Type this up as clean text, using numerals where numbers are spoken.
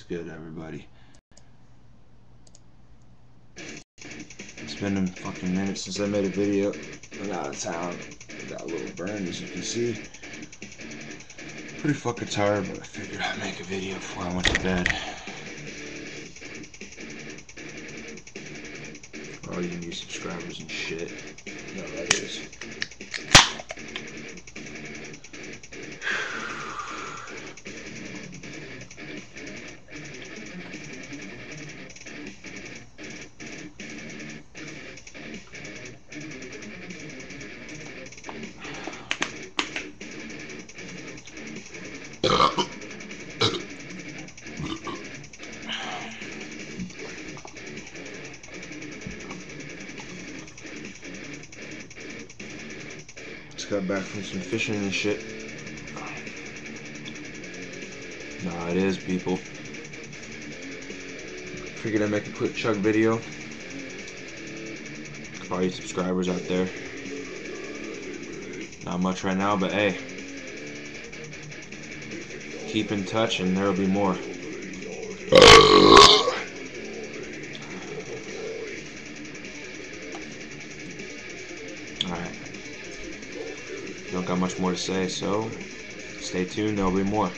good, everybody? It's been a fucking minute since I made a video. I'm out of town. Got a little burn, as you can see. Pretty fucking tired, but I figured I'd make a video before I went to bed. All you new subscribers and shit. You know how that is. Just got back from some fishing and shit. Nah, it is, people. Figured I'd make a quick chug video for all you subscribers out there. Not much right now, but hey, keep in touch and there'll be more. Alright. Don't got much more to say, so stay tuned, there'll be more.